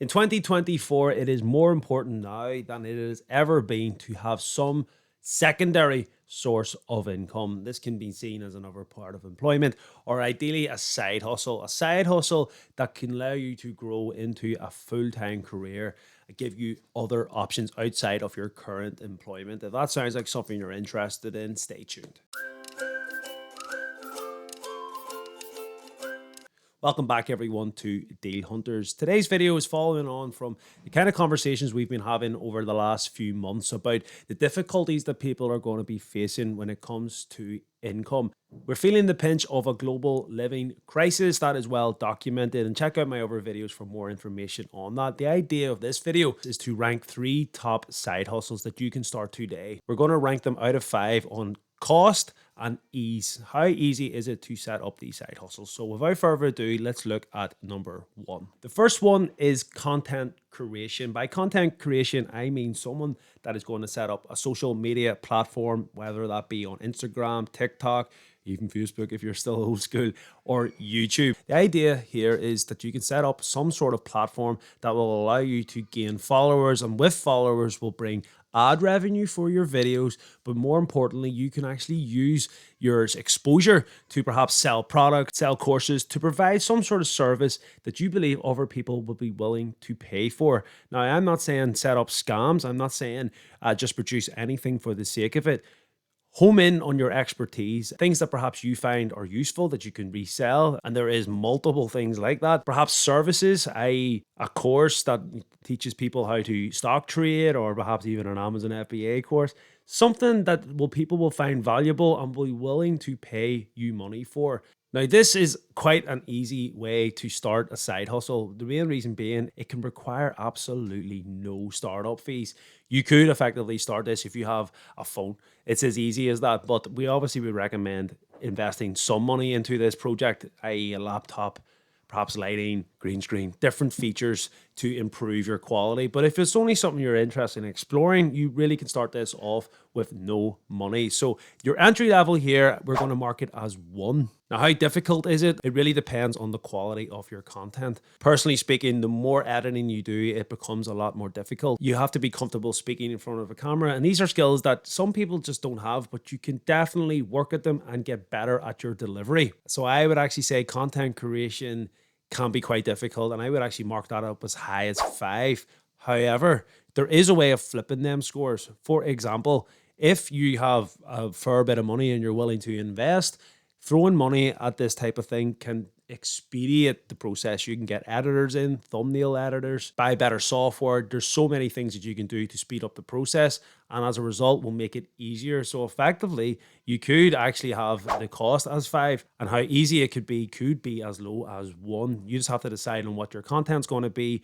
In 2024, it is more important now than it has ever been to have some secondary source of income. This can be seen as another part of employment or ideally a side hustle that can allow you to grow into a full-time career and give you other options outside of your current employment. If that sounds like something you're interested in, stay tuned. Welcome back everyone to Deal Hunters. Today's video is following on from the kind of conversations we've been having over the last few months about the difficulties that people are going to be facing when it comes to income. We're feeling the pinch of a global living crisis that is well documented, and check out my other videos for more information on that. The idea of this video is to rank 3 top side hustles that you can start today. We're going to rank them out of 5 on cost and ease. How easy is it to set up these side hustles? So without further ado, let's look at number 1. The first one is content creation. By content creation, I mean someone that is going to set up a social media platform, whether that be on Instagram, TikTok, even Facebook if you're still old school, or YouTube. The idea here is that you can set up some sort of platform that will allow you to gain followers, and with followers will bring ad revenue for your videos, but more importantly, you can actually use your exposure to perhaps sell products, sell courses, to provide some sort of service that you believe other people will be willing to pay for. Now, I'm not saying set up scams. I'm not saying just produce anything for the sake of it. Home in on your expertise, things that perhaps you find are useful that you can resell. And there is multiple things like that. Perhaps services, i.e. a course that teaches people how to stock trade, or perhaps even an Amazon FBA course. Something that people will find valuable and will be willing to pay you money for. Now, this is quite an easy way to start a side hustle. The main reason being it can require absolutely no startup fees. You could effectively start this if you have a phone. It's as easy as that, but we obviously would recommend investing some money into this project, i.e. a laptop, perhaps lighting, green screen, different features to improve your quality. But if it's only something you're interested in exploring, you really can start this off with no money. So your entry level here, we're going to mark it as 1. Now, how difficult is it? It really depends on the quality of your content. Personally speaking, the more editing you do, it becomes a lot more difficult. You have to be comfortable speaking in front of a camera, and these are skills that some people just don't have, but you can definitely work at them and get better at your delivery. So I would actually say content creation can be quite difficult, and I would actually mark that up as high as 5. However, there is a way of flipping them scores. For example, if you have a fair bit of money and you're willing to invest, throwing money at this type of thing can expedite the process. You can get editors in, thumbnail editors, buy better software. There's so many things that you can do to speed up the process, and as a result will make it easier. So effectively, you could actually have the cost as 5, and how easy it could be as low as 1. You just have to decide on what your content's going to be.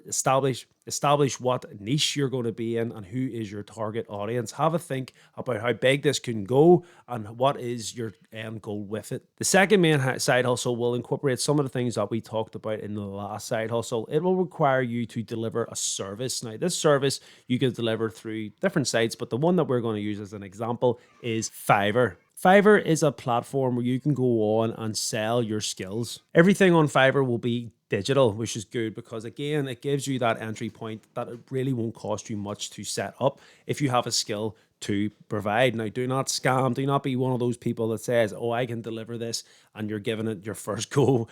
Establish what niche you're going to be in and who is your target audience. Have a think about how big this can go and what is your end goal with it. The second main side hustle will incorporate some of the things that we talked about in the last side hustle. It will require you to deliver a service. Now, this service you can deliver through different sites, but the one that we're going to use as an example is Fiverr. Fiverr is a platform where you can go on and sell your skills. Everything on Fiverr will be digital, which is good because, again, it gives you that entry point that it really won't cost you much to set up if you have a skill to provide. Now, do not scam. Do not be one of those people that says, oh, I can deliver this, and you're giving it your first go.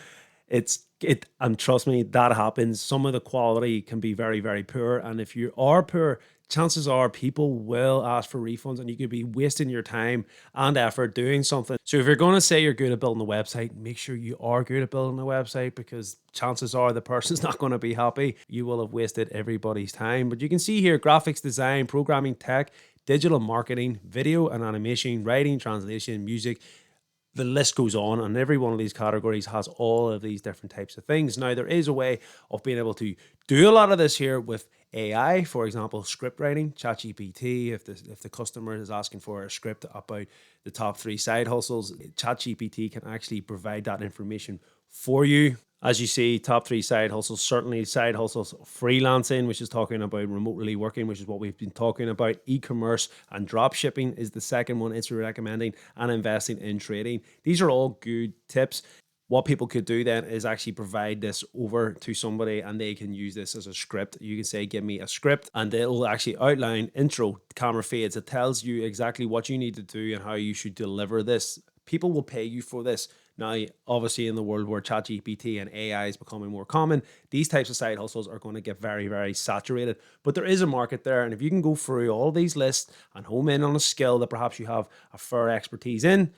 And trust me, that happens. Some of the quality can be very, very poor. And if you are poor, chances are people will ask for refunds, and you could be wasting your time and effort doing something. So if you're going to say you're good at building a website, make sure you are good at building a website, because chances are the person's not going to be happy. You will have wasted everybody's time. But you can see here, graphics design, programming, tech, digital marketing, video and animation, writing, translation, music. The list goes on, and every one of these categories has all of these different types of things. Now, there is a way of being able to do a lot of this here with AI, for example, script writing, ChatGPT. If the customer is asking for a script about the top 3 side hustles, ChatGPT can actually provide that information for you. As you see, top 3 side hustles, certainly side hustles, freelancing, which is talking about remotely working, which is what we've been talking about. E-commerce and drop shipping is the second one it's recommending, and investing in trading. These are all good tips. what people could do then is actually provide this over to somebody and they can use this as a script. You can say, give me a script, and it'll actually outline intro, camera fades. It tells you exactly what you need to do and how you should deliver this. People will pay you for this. Now, obviously, in the world where ChatGPT and AI is becoming more common, these types of side hustles are going to get very, very saturated. But there is a market there. And if you can go through all these lists and home in on a skill that perhaps you have a fair expertise in,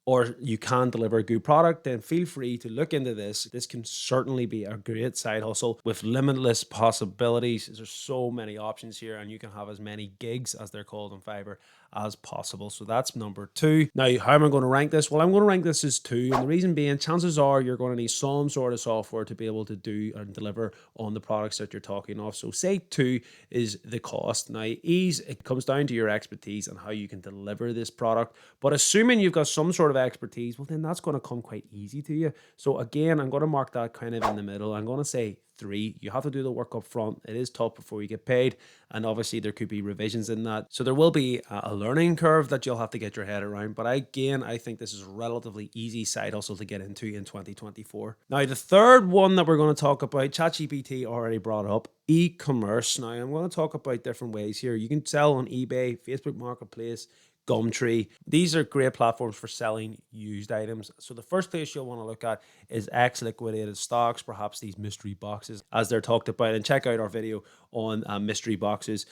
or you can deliver a good product, then feel free to look into this. This can certainly be a great side hustle with limitless possibilities. There's so many options here, and you can have as many gigs, as they're called on Fiverr, as possible. So that's number 2. Now, how am I going to rank this? Well, I'm going to rank this as 2. And the reason being, chances are you're going to need some sort of software to be able to do and deliver on the products that you're talking of. So say 2 is the cost. Now, ease, it comes down to your expertise and how you can deliver this product. But assuming you've got some sort of expertise, well, then that's going to come quite easy to you. So again, I'm going to mark that kind of in the middle. I'm going to say 3. You have to do the work up front. It is tough before you get paid, and obviously there could be revisions in that, so there will be a learning curve that you'll have to get your head around. But again, I think this is a relatively easy side hustle to get into in 2024. Now, the third one that we're going to talk about, ChatGPT already brought up, e-commerce. Now, I'm going to talk about different ways here. You can sell on eBay, Facebook Marketplace, Gumtree. These are great platforms for selling used items. So the first place you'll want to look at is ex-liquidated stocks, perhaps these mystery boxes, as they're talked about. And check out our video on mystery boxes.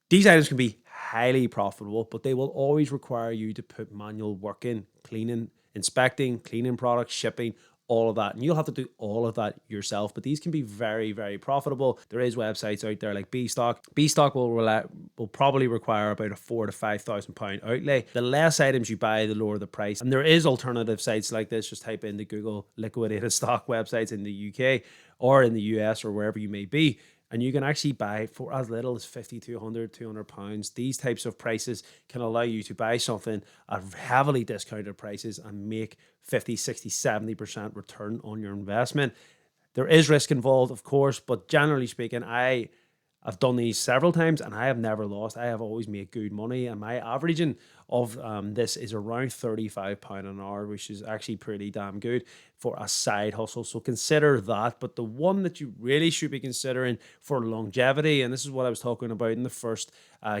These items can be highly profitable, but they will always require you to put manual work in, cleaning, inspecting, cleaning products, shipping, all of that. And you'll have to do all of that yourself, but these can be very, very profitable. There is websites out there like Bstock. Bstock will probably require about a £4,000 to £5,000 outlay. The less items you buy, the lower the price. And there is alternative sites like this. Just type into Google liquidated stock websites in the UK or in the US or wherever you may be, and you can actually buy for as little as 50 to 100, £200. These types of prices can allow you to buy something at heavily discounted prices and make 50, 60, 70% return on your investment. There is risk involved, of course, but generally speaking, I've done these several times and I have never lost. I have always made good money, and my averaging of this is around £35 an hour, which is actually pretty damn good for a side hustle. So consider that. But the one that you really should be considering for longevity, and this is what I was talking about in the first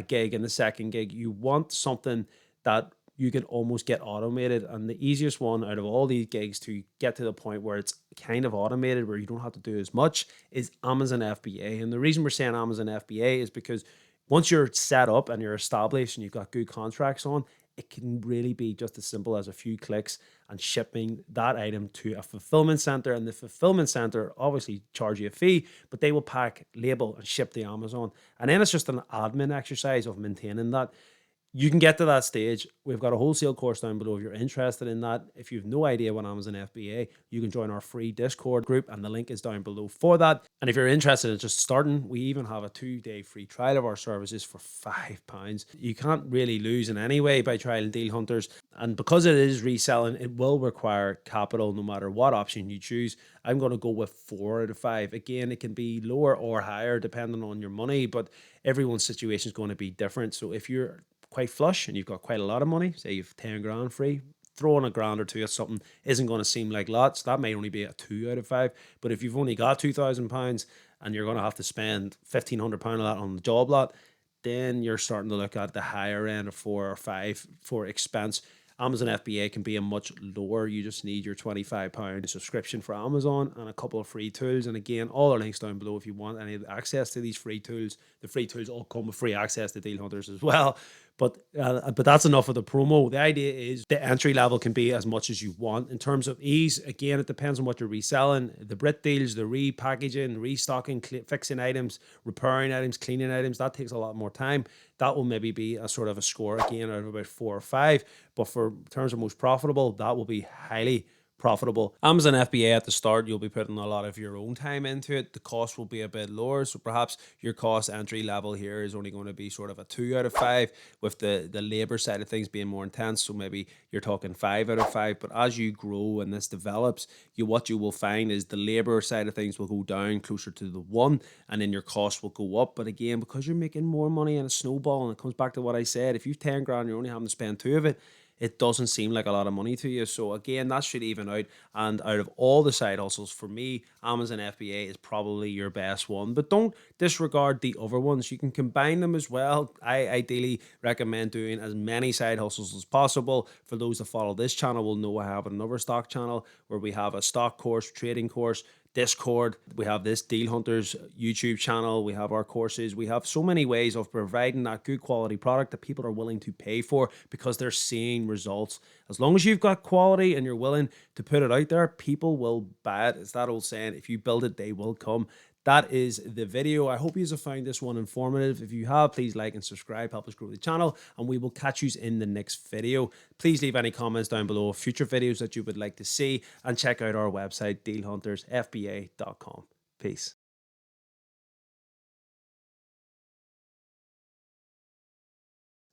gig and the second gig, you want something that you can almost get automated. And the easiest one out of all these gigs to get to the point where it's kind of automated, where you don't have to do as much, is Amazon FBA. And the reason we're saying Amazon FBA is because once you're set up and you're established and you've got good contracts on, it can really be just as simple as a few clicks and shipping that item to a fulfillment center. And the fulfillment center obviously charge you a fee, but they will pack, label, and ship to Amazon. And then it's just an admin exercise of maintaining that. You can get to that stage. We've got a wholesale course down below if you're interested in that. If you have no idea what Amazon FBA, you can join our free Discord group, and the link is down below for that. And if you're interested in just starting, we even have a 2-day free trial of our services for £5. You can't really lose in any way by trialing Deal Hunters. And because it is reselling, it will require capital no matter what option you choose. I'm going to go with 4 out of 5. Again, it can be lower or higher depending on your money, but everyone's situation is going to be different. So if you're quite flush and you've got quite a lot of money, say you've 10 grand free, throwing a grand or two at something isn't going to seem like lots. That may only be a 2 out of 5. But if you've only got £2,000 and you're going to have to spend £1,500 of that on the job lot, then you're starting to look at the higher end of 4 or 5 for expense. Amazon FBA can be a much lower. You just need your £25 subscription for Amazon and a couple of free tools. And again, all our links down below if you want any access to these free tools. The free tools all come with free access to Deal Hunters as well. But that's enough of the promo. The idea is the entry level can be as much as you want. In terms of ease, again, it depends on what you're reselling. The Brit deals, the repackaging, restocking, fixing items, repairing items, cleaning items, that takes a lot more time. That will maybe be a sort of a score again out of about 4 or 5. But for terms of most profitable, that will be highly profitable. Amazon FBA at the start, you'll be putting a lot of your own time into it. The cost will be a bit lower. So perhaps your cost entry level here is only going to be sort of a 2 out of 5, with the labor side of things being more intense. So maybe you're talking 5 out of 5. But as you grow and this develops, what you will find is the labor side of things will go down closer to the 1, and then your cost will go up. But again, because you're making more money and a snowball, and it comes back to what I said, if you've 10 grand, you're only having to spend 2 of it, it doesn't seem like a lot of money to you. So again, that should even out. And out of all the side hustles, for me, Amazon FBA is probably your best one. But don't disregard the other ones. You can combine them as well. I ideally recommend doing as many side hustles as possible. For those that follow this channel will know I have another stock channel where we have a stock course, trading course, Discord. We have this Deal Hunters YouTube channel. We have our courses. We have so many ways of providing that good quality product that people are willing to pay for because they're seeing results. As long as you've got quality and you're willing to put it out there, people will buy it. It's that old saying, if you build it, they will come. That is the video. I hope you have found this one informative. If you have, please like and subscribe, help us grow the channel, and we will catch you in the next video. Please leave any comments down below of future videos that you would like to see, and check out our website, dealhuntersfba.com. Peace.